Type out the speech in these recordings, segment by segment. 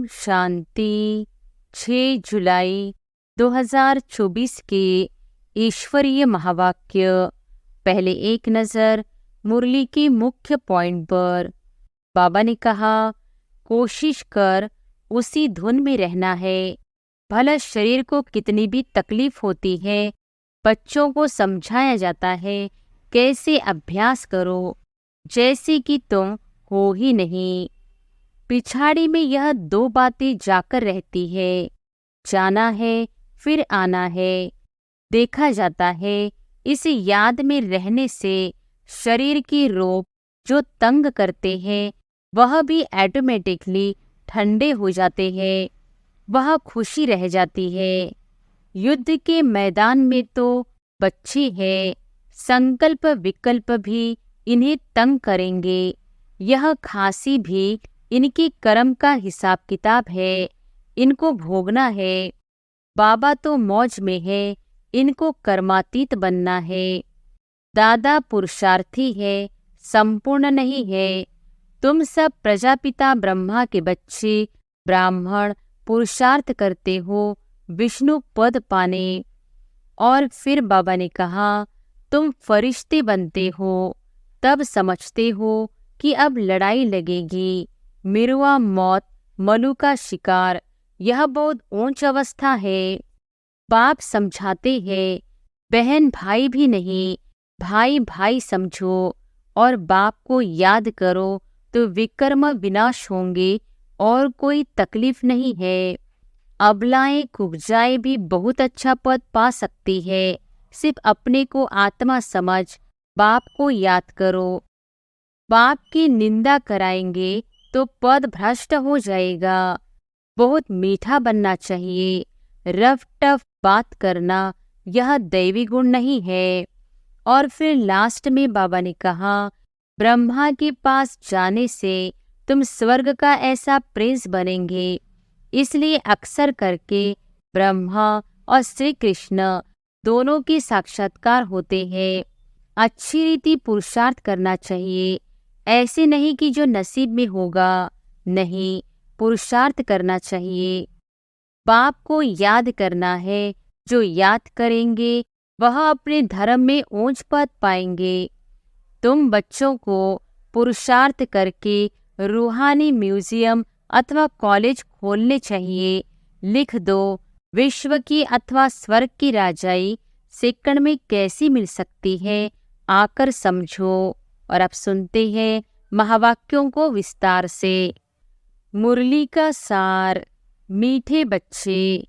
शांति। 6 जुलाई 2024 के ईश्वरीय महावाक्य। पहले एक नज़र मुरली के मुख्य पॉइंट पर। बाबा ने कहा, कोशिश कर उसी धुन में रहना है। भला शरीर को कितनी भी तकलीफ होती है, बच्चों को समझाया जाता है कैसे अभ्यास करो, जैसे कि तुम हो ही नहीं। पिछाड़ी में यह 2 बातें जाकर रहती है, जाना है फिर आना है। देखा जाता है इस याद में रहने से शरीर की रोग जो तंग करते हैं वह भी ऑटोमेटिकली ठंडे हो जाते हैं, वह खुशी रह जाती है। युद्ध के मैदान में तो बच्चे हैं, संकल्प विकल्प भी इन्हें तंग करेंगे। यह खांसी भी इनके कर्म का हिसाब किताब है, इनको भोगना है। बाबा तो मौज में है, इनको कर्मातीत बनना है। दादा पुरुषार्थी है, संपूर्ण नहीं है। तुम सब प्रजापिता ब्रह्मा के बच्चे ब्राह्मण पुरुषार्थ करते हो विष्णु पद पाने। और फिर बाबा ने कहा, तुम फरिश्ते बनते हो, तब समझते हो कि अब लड़ाई लगेगी। मिरुआ मौत, मलू का शिकार, यह बहुत ऊंच अवस्था है। बाप समझाते हैं, बहन भाई भी नहीं, भाई भाई समझो और बाप को याद करो तो विकर्म विनाश होंगे और कोई तकलीफ नहीं है। अबलाएं कुब्जाएं भी बहुत अच्छा पद पा सकती है। सिर्फ अपने को आत्मा समझ बाप को याद करो। बाप की निंदा कराएंगे तो पद भ्रष्ट हो जाएगा। बहुत मीठा बनना चाहिए, रफ टफ बात करना यह दैवी गुण नहीं है। और फिर लास्ट में बाबा ने कहा, ब्रह्मा के पास जाने से तुम स्वर्ग का ऐसा प्रिंस बनेंगे। इसलिए अक्सर करके ब्रह्मा और श्री कृष्ण दोनों के साक्षात्कार होते हैं। अच्छी रीति पुरुषार्थ करना चाहिए, ऐसे नहीं कि जो नसीब में होगा, नहीं, पुरुषार्थ करना चाहिए। बाप को याद करना है, जो याद करेंगे वह अपने धर्म में ऊंच पद पाएंगे। तुम बच्चों को पुरुषार्थ करके रूहानी म्यूजियम अथवा कॉलेज खोलने चाहिए। लिख दो, विश्व की अथवा स्वर्ग की राजाई सेकंड में कैसी मिल सकती है, आकर समझो। और अब सुनते हैं महावाक्यों को विस्तार से। मुरली का सार। मीठे बच्चे,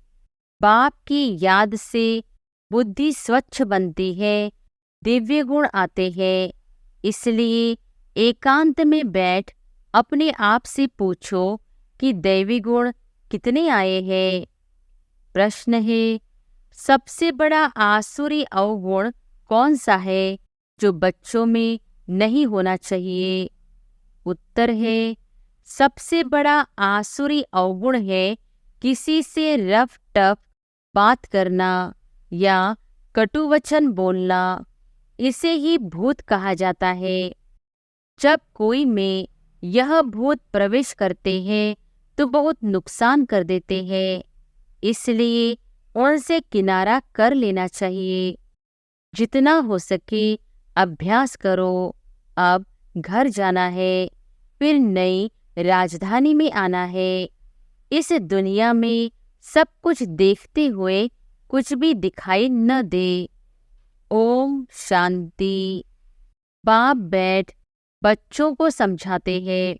बाप की याद से बुद्धि स्वच्छ बनती है, दिव्य गुण आते हैं। इसलिए एकांत में बैठ अपने आप से पूछो कि दैवी गुण कितने आए हैं। प्रश्न है, सबसे बड़ा आसुरी अवगुण कौन सा है जो बच्चों में नहीं होना चाहिए? उत्तर है, सबसे बड़ा आसुरी अवगुण है किसी से रफ टफ बात करना या कटुवचन बोलना। इसे ही भूत कहा जाता है। जब कोई में यह भूत प्रवेश करते हैं तो बहुत नुकसान कर देते हैं। इसलिए उनसे किनारा कर लेना चाहिए। जितना हो सके अभ्यास करो। अब घर जाना है, फिर नई राजधानी में आना है। इस दुनिया में सब कुछ देखते हुए कुछ भी दिखाई न दे। ओम शांति। बाप बैठ बच्चों को समझाते हैं,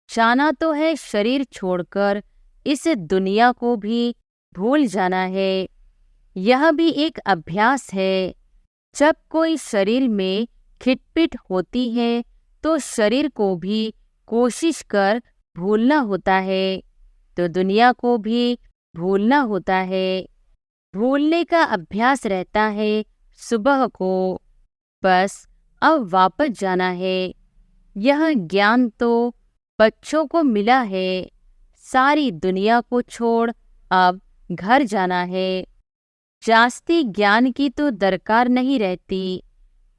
जाना तो है शरीर छोड़कर, इस दुनिया को भी भूल जाना है। यह भी एक अभ्यास है। जब कोई शरीर में खिटपिट होती है तो शरीर को भी कोशिश कर भूलना होता है, तो दुनिया को भी भूलना होता है। भूलने का अभ्यास रहता है सुबह को, बस अब वापस जाना है। यह ज्ञान तो बच्चों को मिला है। सारी दुनिया को छोड़ अब घर जाना है। जास्ती ज्ञान की तो दरकार नहीं रहती।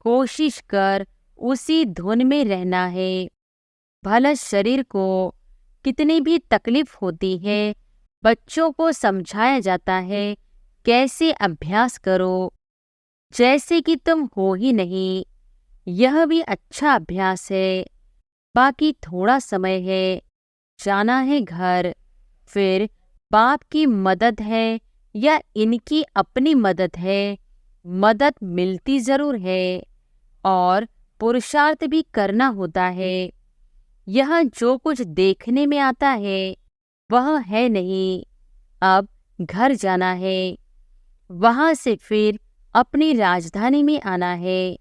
कोशिश कर उसी धुन में रहना है। भला शरीर को कितनी भी तकलीफ होती है, बच्चों को समझाया जाता है कैसे अभ्यास करो, जैसे कि तुम हो ही नहीं। यह भी अच्छा अभ्यास है। बाकी थोड़ा समय है, जाना है घर। फिर बाप की मदद है या इनकी अपनी मदद है, मदद मिलती जरूर है और पुरुषार्थ भी करना होता है। यह जो कुछ देखने में आता है वह है नहीं। अब घर जाना है, वहां से फिर अपनी राजधानी में आना है।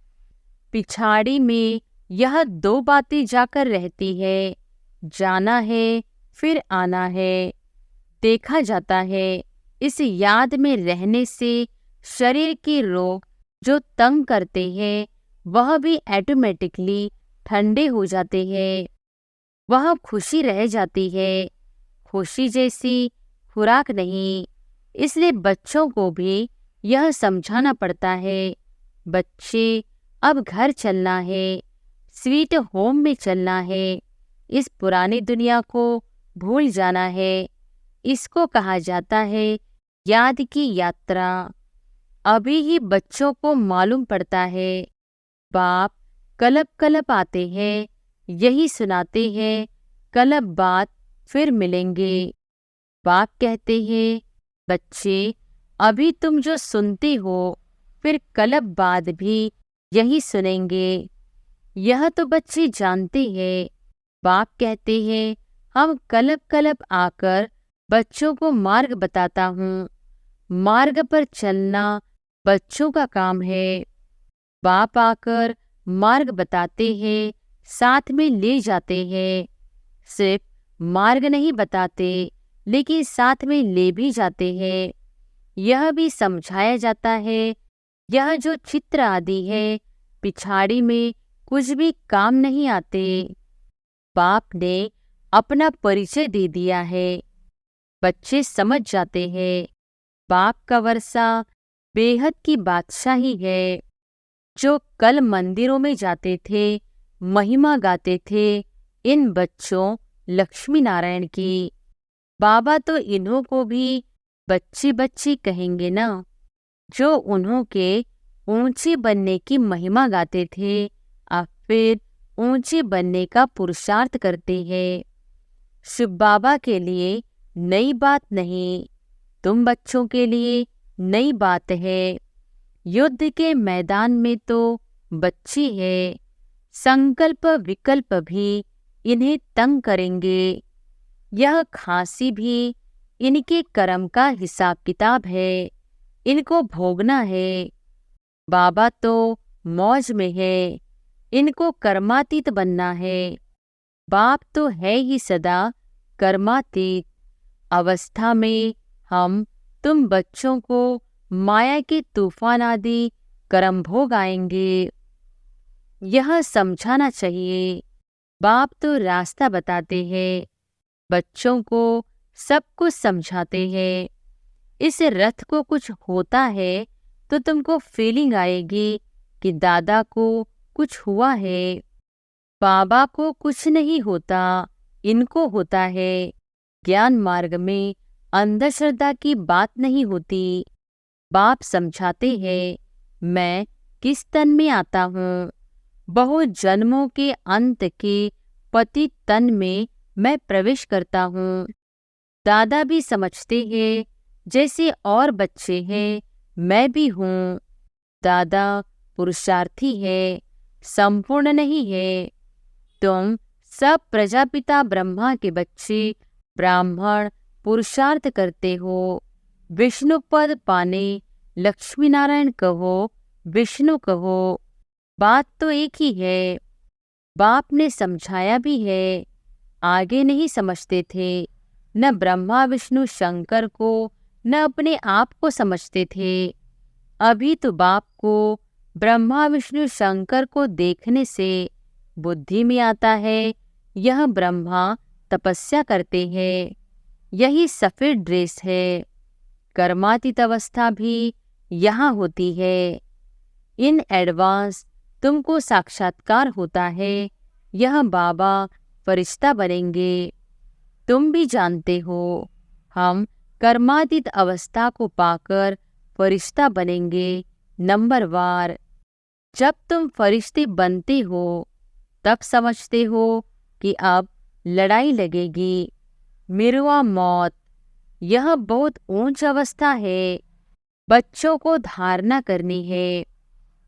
पिछाड़ी में यह दो बातें जाकर रहती है, जाना है फिर आना है। देखा जाता है इस याद में रहने से शरीर के रोग जो तंग करते हैं वह भी ऑटोमेटिकली ठंडे हो जाते हैं। वह खुशी रह जाती है, खुशी जैसी खुराक नहीं। इसलिए बच्चों को भी यह समझाना पड़ता है, बच्चे अब घर चलना है, स्वीट होम में चलना है। इस पुरानी दुनिया को भूल जाना है। इसको कहा जाता है याद की यात्रा। अभी ही बच्चों को मालूम पड़ता है। बाप कलब कलब आते हैं, यही सुनाते हैं, कलब बाद फिर मिलेंगे। बाप कहते हैं, बच्चे अभी तुम जो सुनते हो फिर कलब बाद भी यही सुनेंगे। यह तो बच्चे जानते हैं। बाप कहते हैं, हम कलब कलब आकर बच्चों को मार्ग बताता हूँ। मार्ग पर चलना बच्चों का काम है। बाप आकर मार्ग बताते हैं, साथ में ले जाते हैं। सिर्फ मार्ग नहीं बताते, लेकिन साथ में ले भी जाते हैं। यह भी समझाया जाता है, यह जो चित्र आदि है पिछाड़ी में कुछ भी काम नहीं आते। बाप ने अपना परिचय दे दिया है, बच्चे समझ जाते हैं। बाप का वर्षा बेहद की बादशाही है। जो कल मंदिरों में जाते थे, महिमा गाते थे, इन बच्चों लक्ष्मी नारायण की। बाबा तो इन्हों को भी बच्ची बच्ची कहेंगे ना, जो उन्हों के ऊंचे बनने की महिमा गाते थे, अब फिर ऊंचे बनने का पुरुषार्थ करते हैं। शिव बाबा के लिए नई बात नहीं, तुम बच्चों के लिए नई बात है। युद्ध के मैदान में तो बच्चे है, संकल्प विकल्प भी इन्हें तंग करेंगे। यह खांसी भी इनके कर्म का हिसाब किताब है, इनको भोगना है। बाबा तो मौज में है, इनको कर्मातीत बनना है। बाप तो है ही सदा कर्मातीत। अवस्था में हम तुम बच्चों को माया के तूफान आदि कर्म भोग आएंगे। यह समझाना चाहिए। बाप तो रास्ता बताते हैं, बच्चों को सब कुछ समझाते हैं। इस रथ को कुछ होता है तो तुमको फीलिंग आएगी कि दादा को कुछ हुआ है। बाबा को कुछ नहीं होता, इनको होता है। ज्ञान मार्ग में अंधश्रद्धा की बात नहीं होती। बाप समझाते हैं, मैं किस तन में आता हूँ। बहुत जन्मों के अंत के पति तन में मैं प्रवेश करता हूँ। दादा भी समझते हैं, जैसे और बच्चे हैं, मैं भी हूँ। दादा पुरुषार्थी है, संपूर्ण नहीं है। तुम सब प्रजापिता ब्रह्मा के बच्चे, ब्राह्मण पुरुषार्थ करते हो। विष्णु पद पाने लक्ष्मी नारायण कहो, विष्णु कहो, बात तो एक ही है। बाप ने समझाया भी है। आगे नहीं समझते थे, न ब्रह्मा विष्णु शंकर को, न अपने आप को समझते थे। अभी तो बाप को ब्रह्मा विष्णु शंकर को देखने से बुद्धि में आता है, यह ब्रह्मा तपस्या करते हैं। यही सफेद ड्रेस है। कर्मातीत अवस्था भी यहाँ होती है। इन एडवांस तुमको साक्षात्कार होता है। यह बाबा फरिश्ता बनेंगे। तुम भी जानते हो, हम कर्मातीत अवस्था को पाकर फरिश्ता बनेंगे नंबरवार। जब तुम फरिश्ते बनते हो तब समझते हो कि अब लड़ाई लगेगी, मिरुआ मौत। यह बहुत ऊंच अवस्था है। बच्चों को धारणा करनी है।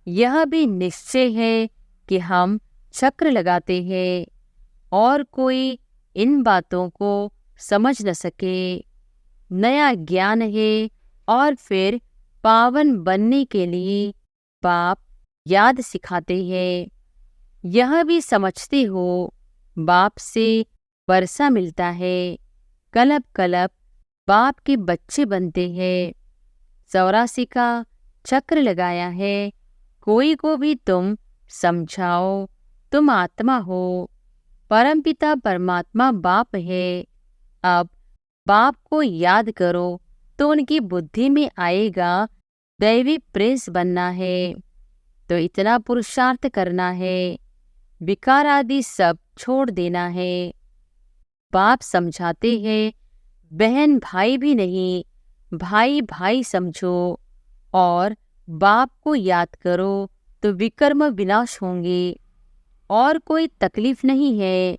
यह भी निश्चय है कि हम चक्र लगाते हैं और कोई इन बातों को समझ न सके। नया ज्ञान है और फिर पावन बनने के लिए बाप याद सिखाते हैं। यह भी समझते हो, बाप से वर्षा मिलता है, कलब कलब बाप के बच्चे बनते हैं। 84 का चक्र लगाया है। कोई को भी तुम समझाओ, तुम आत्मा हो, परमपिता परमात्मा बाप है। अब बाप को याद करो तो उनकी बुद्धि में आएगा दैवी प्रिंस बनना है, तो इतना पुरुषार्थ करना है, विकार आदि सब छोड़ देना है। बाप समझाते हैं, बहन भाई भी नहीं, भाई भाई समझो और बाप को याद करो तो विकर्म विनाश होंगे और कोई तकलीफ नहीं है।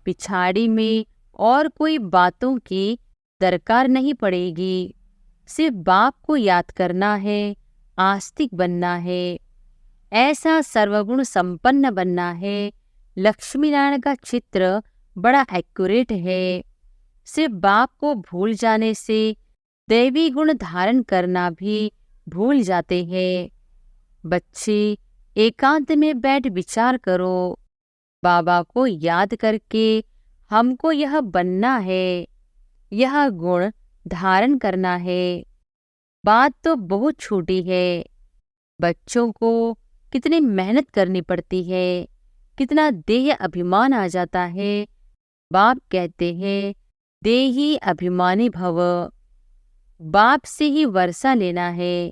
पिछाड़ी में और कोई बातों की दरकार नहीं पड़ेगी। सिर्फ बाप को याद करना है, आस्तिक बनना है, ऐसा सर्वगुण संपन्न बनना है। लक्ष्मी नारायण का चित्र बड़ा एक्यूरेट है। सिर्फ बाप को भूल जाने से दैवी गुण धारण करना भी भूल जाते हैं। बच्चे एकांत में बैठ विचार करो, बाबा को याद करके हमको यह बनना है, यह गुण धारण करना है। बात तो बहुत छोटी है। बच्चों को कितनी मेहनत करनी पड़ती है, कितना देह अभिमान आ जाता है। बाप कहते हैं, देही अभिमानी भव। बाप से ही वर्षा लेना है।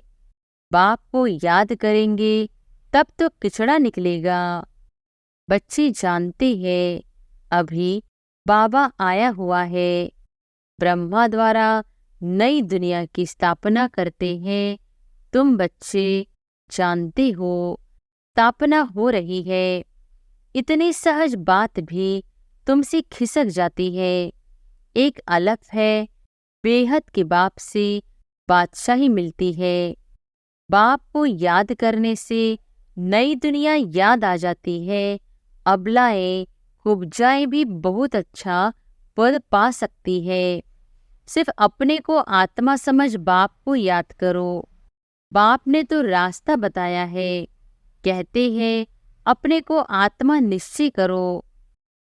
बाप को याद करेंगे तब तो किचड़ा निकलेगा। बच्चे जानते हैं, अभी बाबा आया हुआ है। ब्रह्मा द्वारा नई दुनिया की स्थापना करते हैं। तुम बच्चे जानते हो, स्थापना हो रही है। इतनी सहज बात भी तुमसे खिसक जाती है। एक अलग है, बेहद के बाप से बादशाही मिलती है। बाप को याद करने से नई दुनिया याद आ जाती है। अबलाएं कुब्जाएं भी बहुत अच्छा पद पा सकती है। सिर्फ अपने को आत्मा समझ बाप को याद करो। बाप ने तो रास्ता बताया है। कहते हैं, अपने को आत्मा निश्चय करो।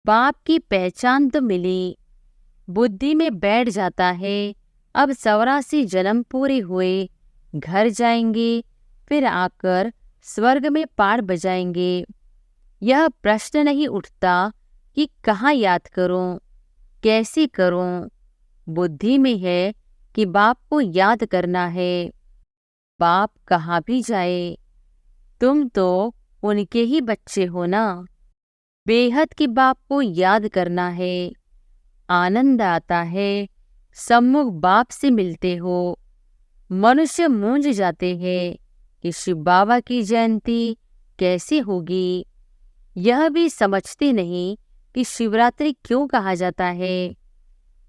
बाप की पहचान तो मिली, बुद्धि में बैठ जाता है। अब 84 जन्म पूरे हुए, घर जाएंगे, फिर आकर स्वर्ग में पार बजाएंगे। यह प्रश्न नहीं उठता कि कहाँ याद करूं, कैसे करूं। बुद्धि में है कि बाप को याद करना है। बाप कहाँ भी जाए, तुम तो उनके ही बच्चे हो ना। बेहद के बाप को याद करना है। आनंद आता है, सम्मुख बाप से मिलते हो। मनुष्य मूंझ जाते हैं कि शिव बाबा की जयंती कैसे होगी। यह भी समझते नहीं कि शिवरात्रि क्यों कहा जाता है।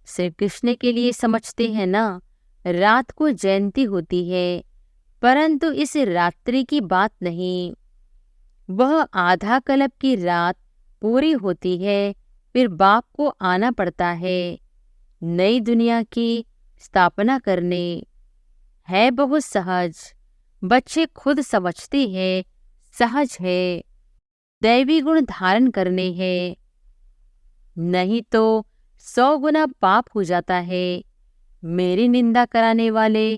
श्री कृष्ण के लिए समझते हैं ना, रात को जयंती होती है, परंतु इस रात्रि की बात नहीं। वह आधा कल्प की रात पूरी होती है, फिर बाप को आना पड़ता है नई दुनिया की स्थापना करने। है बहुत सहज, बच्चे खुद समझते हैं, सहज है। दैवी गुण धारण करने हैं, नहीं तो 100 गुना पाप हो जाता है। मेरी निंदा कराने वाले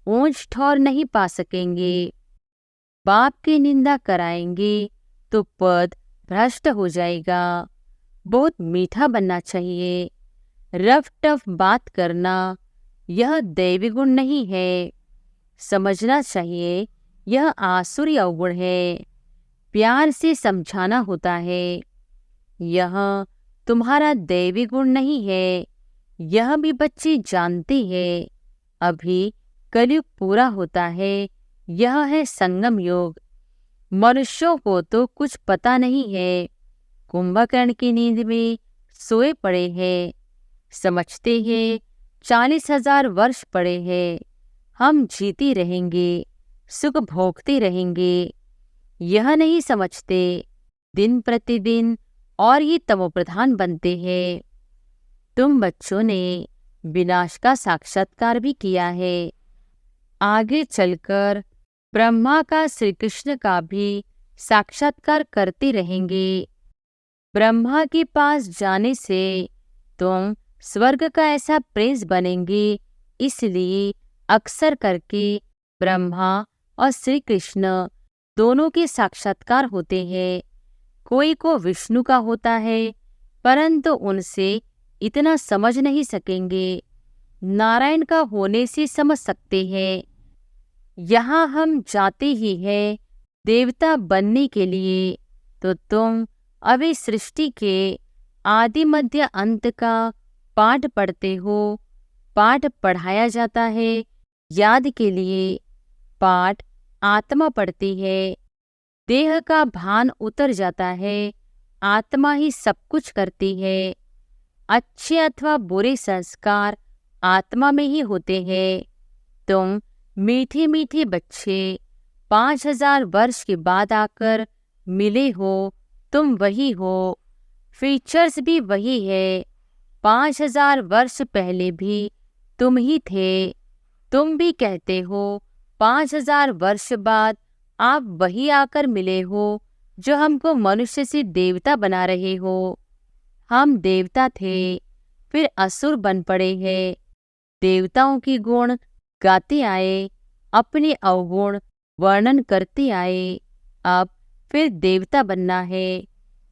ऊंच ठौर नहीं पा सकेंगे। बाप की निंदा कराएंगे तो पद भ्रष्ट हो जाएगा। बहुत मीठा बनना चाहिए। रफ टफ बात करना यह दैवी गुण नहीं है। समझना चाहिए यह आसुरी अवगुण है। प्यार से समझाना होता है, यह तुम्हारा दैवी गुण नहीं है। यह भी बच्चे जानते हैं। अभी कलयुग पूरा होता है, यह है संगम युग। मनुष्यों को तो कुछ पता नहीं है, कुंभकर्ण की नींद में सोए पड़े हैं। समझते हैं 40,000 वर्ष पड़े हैं, हम जीते रहेंगे, सुख भोगते रहेंगे। यह नहीं समझते दिन प्रतिदिन और ये तमोप्रधान बनते हैं। तुम बच्चों ने विनाश का साक्षात्कार भी किया है। आगे चलकर ब्रह्मा का श्री कृष्ण का भी साक्षात्कार करते रहेंगे। ब्रह्मा के पास जाने से तुम स्वर्ग का ऐसा प्रिंस बनेंगे, इसलिए अक्सर करके ब्रह्मा और श्री कृष्ण दोनों के साक्षात्कार होते हैं। कोई को विष्णु का होता है, परंतु उनसे इतना समझ नहीं सकेंगे। नारायण का होने से समझ सकते हैं। यहाँ हम जाते ही हैं देवता बनने के लिए, तो तुम अभी सृष्टि के आदि मध्य अंत का पाठ पढ़ते हो। पाठ पढ़ाया जाता है याद के लिए, पाठ आत्मा पढ़ती है। देह का भान उतर जाता है, आत्मा ही सब कुछ करती है। अच्छे अथवा बुरे संस्कार आत्मा में ही होते हैं। तुम मीठे मीठे बच्चे 5,000 वर्ष के बाद आकर मिले हो, तुम वही हो। फीचर्स भी वही है। 5,000 वर्ष पहले भी तुम ही थे। तुम भी कहते हो 5,000 वर्ष बाद आप वही आकर मिले हो जो हमको मनुष्य से देवता बना रहे हो। हम देवता थे, फिर असुर बन पड़े हैं। देवताओं की गुण गाते आए, अपने अवगुण वर्णन करते आए। अब फिर देवता बनना है,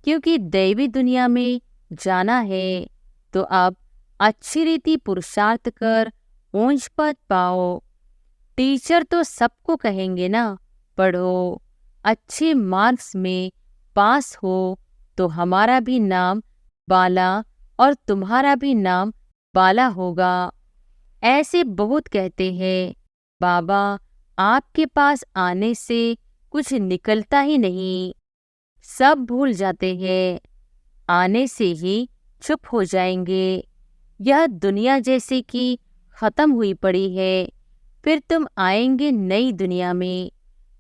क्योंकि दैवी दुनिया में जाना है। तो अब अच्छी रीति पुरुषार्थ कर ऊंच पद पाओ। टीचर तो सबको कहेंगे ना, पढ़ो, अच्छे मार्क्स में पास हो तो हमारा भी नाम बाला और तुम्हारा भी नाम बाला होगा। ऐसे बहुत कहते हैं, बाबा आपके पास आने से कुछ निकलता ही नहीं, सब भूल जाते हैं, आने से ही चुप हो जाएंगे। यह दुनिया जैसे कि खत्म हुई पड़ी है, फिर तुम आएंगे नई दुनिया में।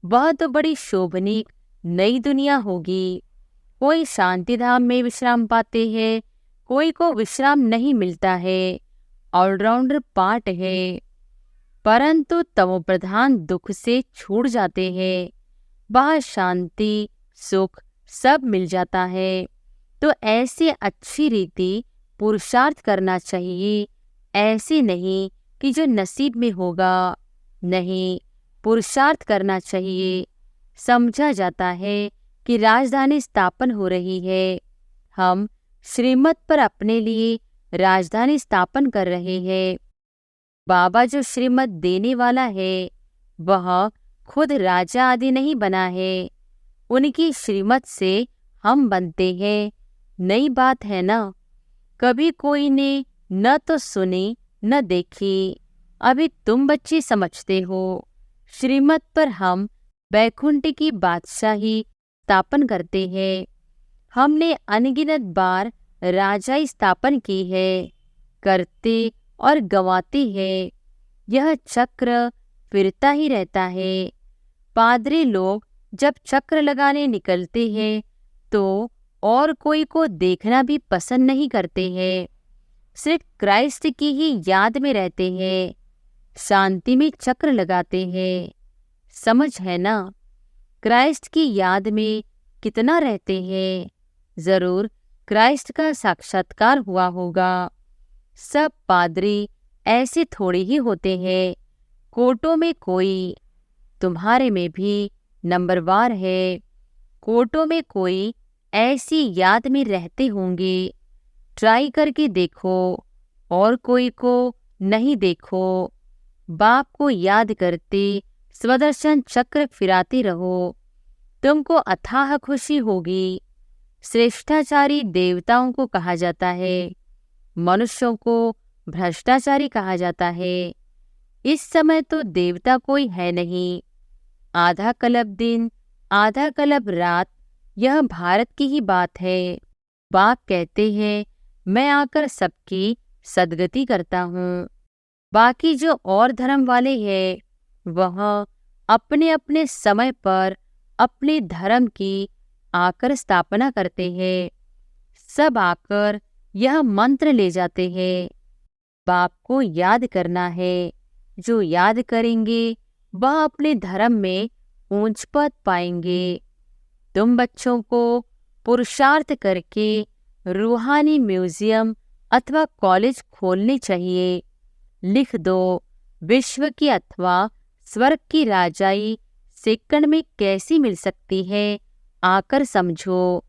वह तो बड़ी शोभनीय नई दुनिया होगी। कोई शांति धाम में विश्राम पाते हैं, कोई को विश्राम नहीं मिलता है। ऑलराउंडर पार्ट है, परंतु तमोप्रधान दुख से छूट जाते हैं। वह शांति सुख सब मिल जाता है। तो ऐसे अच्छी रीति पुरुषार्थ करना चाहिए, ऐसे नहीं कि जो नसीब में होगा। नहीं, पुरुषार्थ करना चाहिए। समझा जाता है कि राजधानी स्थापन हो रही है। हम श्रीमत पर अपने लिए राजधानी स्थापन कर रहे हैं। बाबा जो श्रीमत देने वाला है, वह खुद राजा आदि नहीं बना है। उनकी श्रीमत से हम बनते हैं। नई बात है ना, कभी कोई ने न तो सुनी न देखी। अभी तुम बच्चे समझते हो। श्रीमत पर हम बैकुंठ की बादशाही स्थापन करते हैं। हमने अनगिनत बार राजाई स्थापन की है, करते और गंवाते हैं। यह चक्र फिरता ही रहता है। पादरी लोग जब चक्र लगाने निकलते हैं तो और कोई को देखना भी पसंद नहीं करते हैं, सिर्फ क्राइस्ट की ही याद में रहते हैं, शांति में चक्र लगाते हैं। समझ है ना, क्राइस्ट की याद में कितना रहते हैं। जरूर क्राइस्ट का साक्षात्कार हुआ होगा। सब पादरी ऐसे थोड़े ही होते हैं, कोटों में कोई। तुम्हारे में भी नंबरवार है। कोटों में कोई ऐसी याद में रहते होंगे। ट्राई करके देखो, और कोई को नहीं देखो। बाप को याद करते स्वदर्शन चक्र फिराते रहो, तुमको अथाह खुशी होगी। श्रेष्ठाचारी देवताओं को कहा जाता है, मनुष्यों को भ्रष्टाचारी कहा जाता है। इस समय तो देवता कोई है नहीं। आधा कल्प दिन, आधा कल्प रात, यह भारत की ही बात है। बाप कहते हैं, मैं आकर सबकी सद्गति करता हूँ। बाकी जो और धर्म वाले हैं वह अपने अपने समय पर अपने धर्म की आकर स्थापना करते हैं। सब आकर यह मंत्र ले जाते हैं। बाप को याद करना है। जो याद करेंगे वह अपने धर्म में ऊंच पद पाएंगे। तुम बच्चों को पुरुषार्थ करके रूहानी म्यूजियम अथवा कॉलेज खोलने चाहिए। लिख दो, विश्व की अथवा स्वर्ग की राजाई सेकंड में कैसी मिल सकती है, आकर समझो।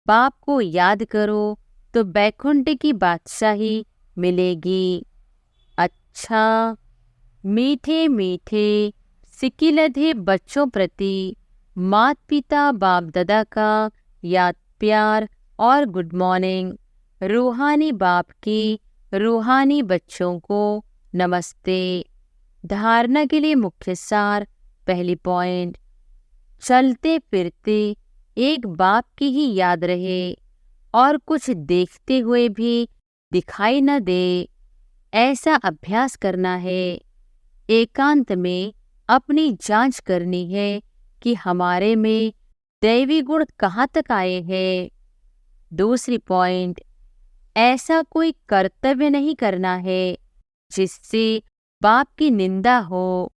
बाप को याद करो तो बैकुंठ की बादशाही मिलेगी। अच्छा, मीठे मीठे सिकिलधे बच्चों प्रति माता पिता बाप दादा का याद प्यार और गुड मॉर्निंग। रूहानी बाप की रूहानी बच्चों को नमस्ते। धारणा के लिए मुख्य सार। पहली पॉइंट, चलते फिरते एक बाप की ही याद रहे और कुछ देखते हुए भी दिखाई न दे, ऐसा अभ्यास करना है। एकांत में अपनी जांच करनी है कि हमारे में दैवी गुण कहाँ तक आए हैं। दूसरी पॉइंट, ऐसा कोई कर्तव्य नहीं करना है जिससे बाप की निंदा हो।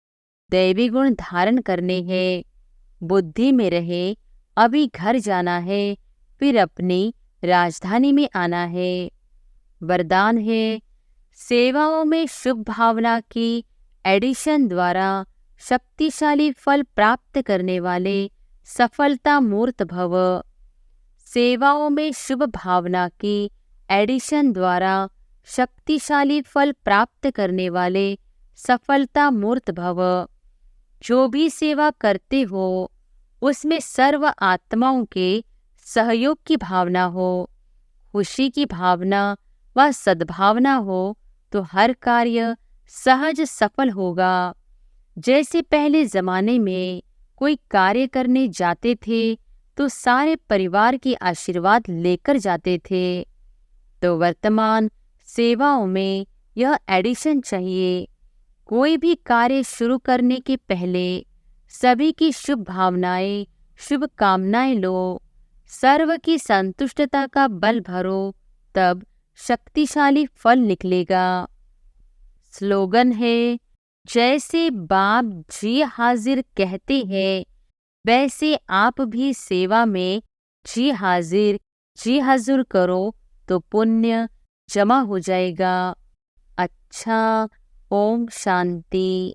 दैवी गुण धारण करने हैं। बुद्धि में रहे अभी घर जाना है, फिर अपनी राजधानी में आना है। वरदान है, सेवाओं में शुभ भावना की एडिशन द्वारा शक्तिशाली फल प्राप्त करने वाले सफलता मूर्त भव। सेवाओं में शुभ भावना की एडिशन द्वारा शक्तिशाली फल प्राप्त करने वाले सफलता मूर्त भव। जो भी सेवा करते हो उसमें सर्व आत्माओं के सहयोग की भावना हो, खुशी की भावना व सद्भावना हो तो हर कार्य सहज सफल होगा। जैसे पहले जमाने में कोई कार्य करने जाते थे तो सारे परिवार की आशीर्वाद लेकर जाते थे, तो वर्तमान सेवाओं में यह एडिशन चाहिए। कोई भी कार्य शुरू करने के पहले सभी की शुभ भावनाएं, शुभ कामनाएं लो, सर्व की संतुष्टता का बल भरो, तब शक्तिशाली फल निकलेगा। स्लोगन है, जैसे बाप जी हाजिर कहते हैं वैसे आप भी सेवा में जी हाजिर जी हजूर करो तो पुण्य जमा हो जाएगा। अच्छा, ओम शांति।